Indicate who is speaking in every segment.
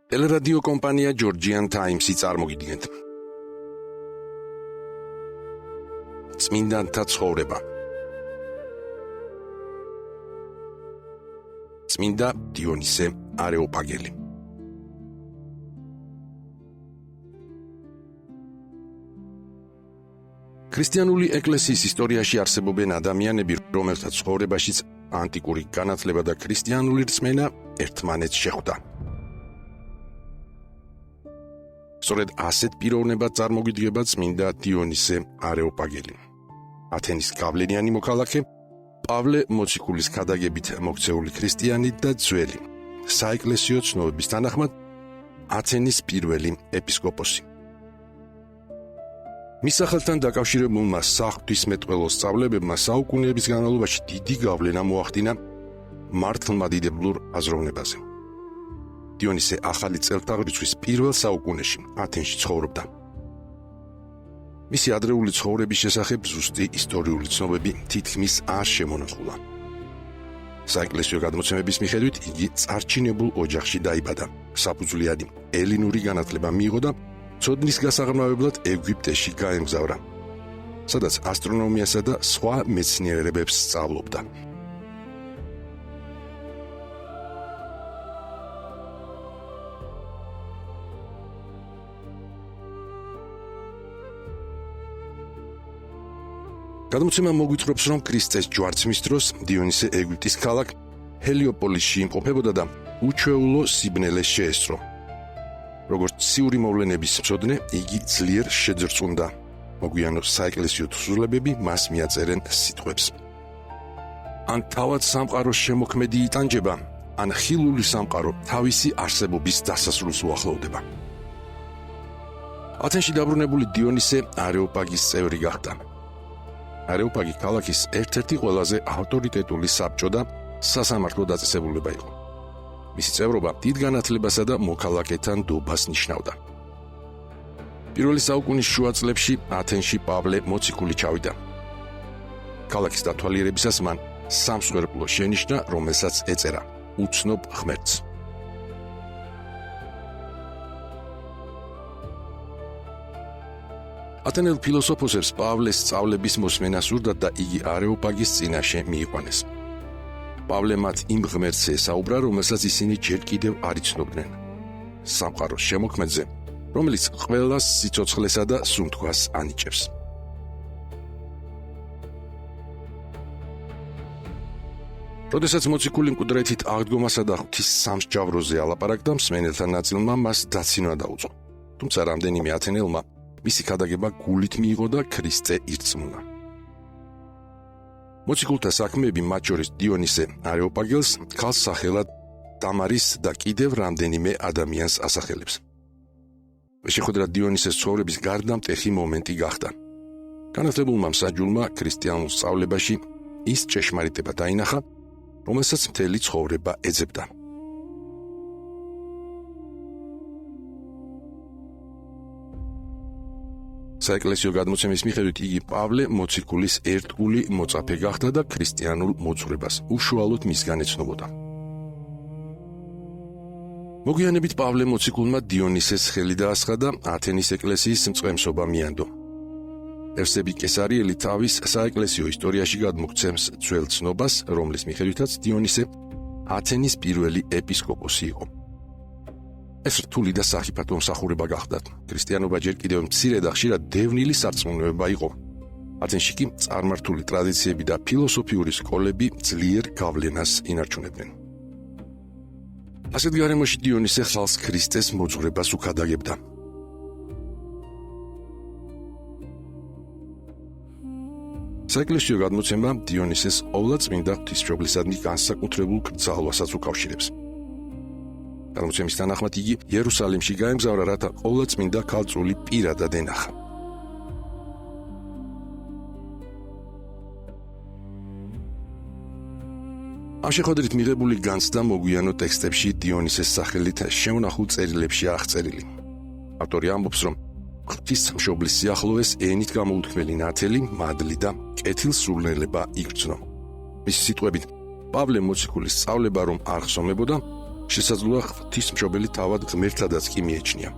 Speaker 1: ტელერადიო კომპანია Georgian Times-ი წარმოგიდგენთ. წმინდანთა ცხოვრება. წმინდა დიონისე არეოპაგელი. ქრისტიანული ეკლესიის ისტორიაში არსებობენ ადამიანები, რომელთა ცხოვრებაშიც ანტიკური განათლება და ქრისტიანული რწმენა ერთმანეთს შეხვდა. სწორედ ასეთ პიროვნებად წარმოგიდგება წმინდა დიონისე არეოპაგელი. ათენის გავლენიანი მოქალაქე, პავლე მოციქულის ქადაგებით მოქცეული ქრისტიანი და ძველი, საეკლესიო ცნობების თანახმად ათენის პირველი ეპისკოპოსი. მის სახელთან დაკავშირებულმა საღვთისმეტყველო სწავლებებმა საუკუნეების განმავლობაში დიდი გავლენა მოახდინა მართლმადიდებლურ აზროვნებაზე. დიონისე ახალი წელთაღრიცხვის პირველ საუკუნეში ათენში ცხოვრობდა. მისი ადრეული ცხოვრების შესახებ ზუსტი ისტორიული ცნობები თითქმის არ შემონახულა. საეკლესიო გადმოცემების მიხედვით იგი წარჩინებულ ოჯახში დაიბადა. საფუძვლიანი ელინური განათლება მიიღო და ცოდნის გასაღრმავებლად ეგვიპტეში გაემგზავრა, სადაც ასტრონომიასა და სხვა მეცნიერებებს სწავლობდა. გადმოცემა მოგვითხრობს, რომ ქრისტეს ჯვარცმის დროს დიონისე ეგვიპტის ქალაქ ჰელიოპოლისში იმყოფებოდა და უჩვეულო სიბნელეს შეესწრო. როგორც ციური მოვლენების მცოდნე, იგი ძლიერ შეძრწუნდა. მოგვიანო საეკლესიო თხზულებები მას მიაწერენ სიტყვებს: ან თავად სამყაროს შემოქმედი იტანჯება, ან ხილული სამყარო თავისი არსებობის დასასრულს უახლოვდება. ათენში დაბრუნებული დიონისე არეოპაგის წევრი გახდა. არეოპაგი ქალაქის ერთ-ერთი ყველაზე ავტორიტეტული საბჭო და სასამართლო დაწესებულება იყო. მისი წევრობა დიდ განათლებასა და მოქალაქეთა ნდობას ნიშნავდა. პირველი საუკუნის შუა წლებში ათენში პავლე მოციქული ჩავიდა. ქალაქის დათვალიერებისას მან სამსხვერპლო შენიშნა, რომელსაც ეწერა უცნობ ღმერთს. ათენელ ფილოსოფოსებს პავლეს სწავლების მოსმენა სურდათ და იგი არეოპაგის წინაშე მიიყვანეს. პავლე მათ იმ ღმერთს ესაუბრა, რომელსაც ისინი ჯერ კიდევ არ იცნობდნენ. სამყაროს შემოქმედზე, რომელიც ყველას სიცოცხლესა და სუნთქვას ანიჭებს. როდესაც მოციქული მკვდრეთით აღდგომასა და ღვთის სამსჯავროზე ალაპარაკდა, მსმენელთა ნაწილმა მას დაცინვა დაუწყო. თუმცა რამდენიმე ათენელმა მისი ქადაგება გულით მიიღო და ქრისტე ირწმუნა. მოციქულთა საქმეები, მათ შორის დიონისე არეოპაგელს, ქალს სახელად დამარის და კიდევ რამდენიმე ადამიანს ასახელებს. შეხვედრა დიონისეს ცხოვრების გარდამტეხი მომენტი გახდა. განათლებულმა მსაჯულმა ქრისტიანულ სწავლებაში ის ჭეშმარიტება დაინახა, რომელსაც მთელი ცხოვრება ეძებდა. საეკლესიო გადმოცემის მიხედვით იგი პავლე მოციქულის ერთგული მოწაფე გახდა და ქრისტიანულ მოძღვრებას უშუალოდ მისგან ეცნობოდა. მოგვიანებით პავლე მოციქულმა დიონისეს ხელი დაასხა და ათენის ეკლესიის მწყემსობა მიანდო. ევსები კესარიელი თავის საეკლესიო ისტორიაში გადმოგცემს ძველ ცნობას, რომლის მიხედვითაც დიონისე ათენის პირველი ეპისკოპოსი იყო. ეს რთული და სახიფათო მსახურება გახდათ. ქრისტიანობა ჯერ კიდევ მცირე და ხშირად დევნილი სარწმუნოება იყო. ათენში კი წარმართული ტრადიციები და ფილოსოფიური სკოლები ძლიერ გავლენას ინარჩუნებდნენ. ასეთ გარემოში დიონისე ხალხს ქრისტეს მოძღვრებას უქადაგებდა. საეკლესიო გადმოცემა დიონისეს ყოვლადწმინდა ღვთისმშობლისადმი განსაკუთრებულ კრძალვასაც უკავშირებს. გადმოცემის თანახმად იგი იერუსალიმში გაემგზავრა, რათა ყოვლადწმინდა ქალწული პირადად ენახა. ამ შეხვედრით მიღებული განცდა მოგვიანო ტექსტებში დიონისეს სახელით შემონახულ წერილებში აღწერილი. ავტორი ამბობს, რომ ღვთისმშობლის სიახლოვეს ენით გამოუთქმელი ნათელი, მადლი და კეთილსურნელება იგრძნო. მისი სიტყვებით, პავლე მოციქულის სწავლება რომ არ ხსომებოდა, შესაძლოა ღვთისმშობელი თავად ღმერთადაც კი მიეჩნია.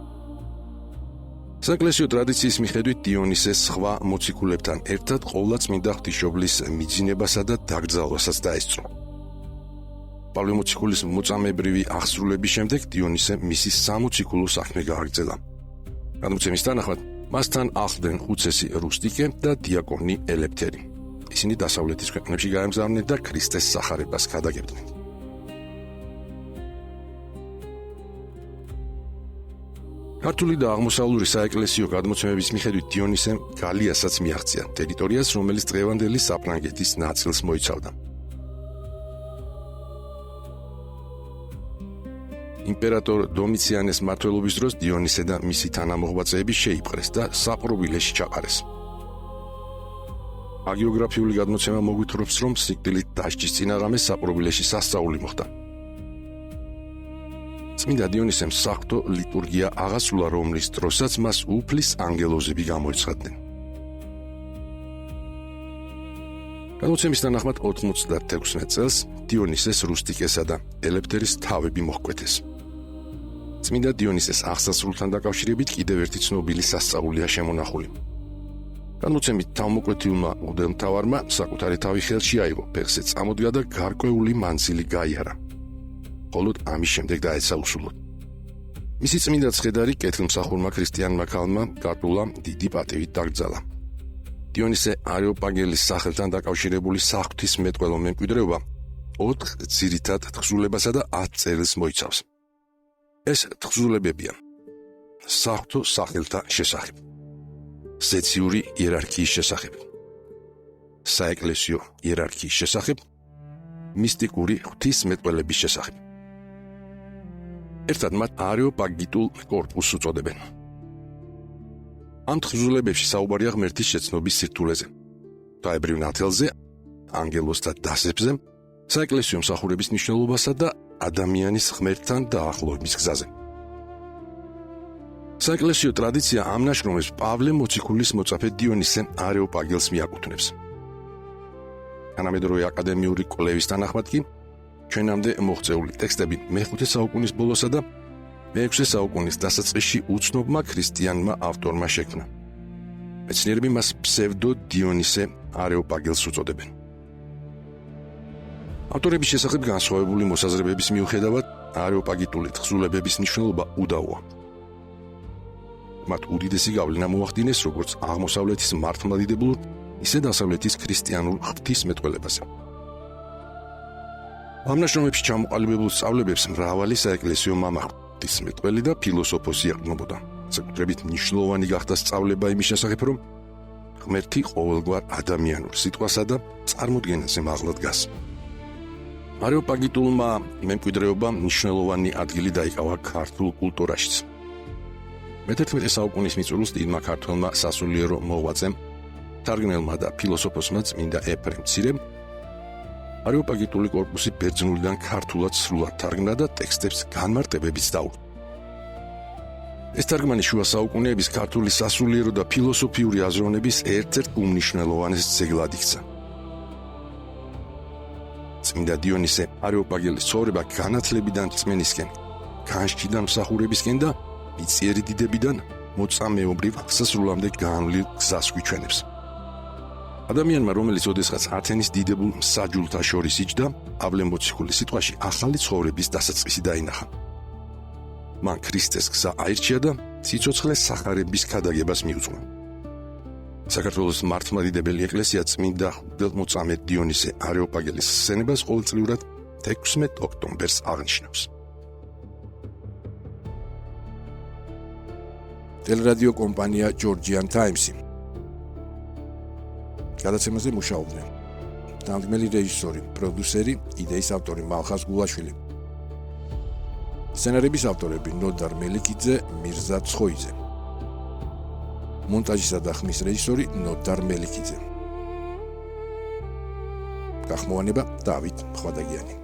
Speaker 1: საეკლესიო ტრადიციის მიხედვით დიონისეს სხვა მოციქულებთან ერთად ყოვლადწმინდა ღვთისმშობლის მიძინებასა და დაკრძალვასაც დაესწრო. პავლე მოციქულის მოწამებრივი აღსრულების შემდეგ დიონისე მისი სამოციქულო საქმე გააგრძელა. გადმოცემის თანახმად მასთან ახლდნენ ხუცესი რუსტიკე და დიაკონი ელეფთერი. ისინი დასავლეთის ქვეყნებში გაემგზავრნენ და ქრისტეს სახარებას ქადაგებდნენ. ქართული და აღმოსავლური საეკლესიო გადმოცემების მიხედვით დიონისემ გალიასაც მიაღწია ტერიტორიას, რომელიც დღევანდელი საფრანგეთის ნაწილს მოიცავდა. იმპერატორ დომიციანეს მმართველობის დროს დიონისე და მისი თანამოღვაწეები შეიპყრეს და საპყრობილეში ჩაყარეს. ჰაგიოგრაფიული გადმოცემა მოგვითხრობს, რომ სიკვდილით დასჯის წინაღამეს საპყრობილეში სასწაული მოხდა. წმინდა დიონისემ საღვთო ლიტურგია აღასრულა, რომლის დროსაც მას უფლის ანგელოზები გამოეცხადნენ. გადმოცემის თანახმად 96 წელს დიონისეს რუსტიკესა და ელეფთერის თავები მოჰკვეთეს. წმინდა დიონისეს აღსასრულთან დაკავშირებით კიდევ ერთი ცნობილი სასწაულია შემონახული. გადმოცემით თავმოკვეთილმა მღვდელმთავარმა საკუთარი თავი ხელში აიღო, ფეხზე წამოდგა და გარკვეული მანძილი გაიარა. მხოლოდ ამის შემდეგ დაეცა უსულოდ. მისი წმინდა ცხედარი კეთილმსახურმა ქრისტიანმა ქალმა გატულა დიდი პატივით დაკრძალა. დიონისე არეოპაგელის სახელთან დაკავშირებული საღვთისმეტყველო მემკვიდრეობა 4 ძირითად თხზულებასა და 10 წერილს მოიცავს. ეს თხზულებებია: საღვთო სახელთა შესახებ, ზეციური იერარქიის შესახებ, საეკლესიო იერარქიის შესახებ, მისტიკური ღვთისმეტყველების შესახებ. ერთად მათ არეოპაგიტულ კორპუსს უწოდებენ. ამ თხზულებებში საუბარია ღმერთის შეცნობის სირთულეზე, დაებრივ ნათელზე, ანგელოზთა დასებზე, საეკლესიო მსახურების მნიშვნელობასა და ადამიანის ღმერთთან დაახლოების გზაზე. საეკლესიო ტრადიცია ამ ნაშრომებს პავლე მოციქულის მოწაფე დიონისე არეოპაგელს მიაკუთვნებს. თანამედროვე აკადემიური კვლევის თანახმად კი ჩვენამდე მოღწეული ტექსტები მე-5 საუკუნის ბოლოსა და მე-6 საუკუნის დასაწყისში უცნობმა ქრისტიანმა ავტორმა შექმნა. მეცნიერები მას ფსევდო დიონისე არეოპაგელს უწოდებენ. ავტორების შესახებ განსხვავებული მოსაზრებების მიუხედავად, არეოპაგიტული თხზულებების მნიშვნელობა უდავოა. მათ უდიდესი გავლენა მოახდინეს როგორც აღმოსავლეთის მართლმადიდებლურ, ისე დასავლეთის ქრისტიანულ ღვთისმეტყველებაზე. ამ ნაშრომებში ჩამოყალიბებულ სწავლებებს მრავალი საეკლესიო მამა, ღვთისმეტყველი და ფილოსოფოსი ეყრდნობოდა. საკუთრებით მნიშვნელოვანი გახდა სწავლება იმის შესახებ, რომ ღმერთი ყოველგვარ ადამიანურ სიტყვასა და წარმოდგენაზე მაღლა დგას. არეოპაგიტულმა მემკვიდრეობამ მნიშვნელოვანი ადგილი დაიკავა ქართულ კულტურაშიც. მე-11 საუკუნის მიწურულს დიდმა ქართველმა სასულიერო მოღვაწემ, თარგმნელმა და ფილოსოფოსმა წმინდა ეფრემ მცირემ არეოპაგიტული კორპუსი ბერძნულიდან ქართულად სრულად თარგმნა და ტექსტებს განმარტებებიც დაუდგა. ეს თარგმანი შუა საუკუნეების ქართული სასულიერო და ფილოსოფიური აზროვნების ერთ-ერთ უმნიშვნელოვანეს ძეგლად იქცა. წმინდა დიონისე არეოპაგელის ცხოვრება განათლებიდან რწმენისკენ, განსჯიდან მსახურებისკენ და მიწიერი დიდებიდან მოწამეობრივ სასრულამდე განვლილ გზას გვიჩვენებს. ადამიანმა, რომელიც ოდესღაც ათენის დიდებულ მსაჯულთა შორის იჯდა, პავლე მოციქულის სიტყვაში ახალი ცხოვრების დასაწყისი დაინახა. მან ქრისტეს გზა აირჩია და სიცოცხლეს სახარების ქადაგებას მიუძღვნა. საქართველოს მართლმადიდებელი ეკლესია წმინდა ღვთისმოწამე დიონისე არეოპაგელის ხსენებას ყოველწლიურად 16 ოქტომბერს აღნიშნავს. ტელერადიო კომპანია Georgian Times-ი გადაცემაზე მუშაობდნენ დამდგმელი რეჟისორი, პროდიუსერი, იდეის ავტორი მალხაზ გულაშვილი. სცენარების ავტორები ნოდარ მელიქიძე, მირზა ცხოიძე. მონტაჟისა და ხმის რეჟისორი ნოდარ მელიქიძე. გახმოვანება დავით ხვადაგიანი.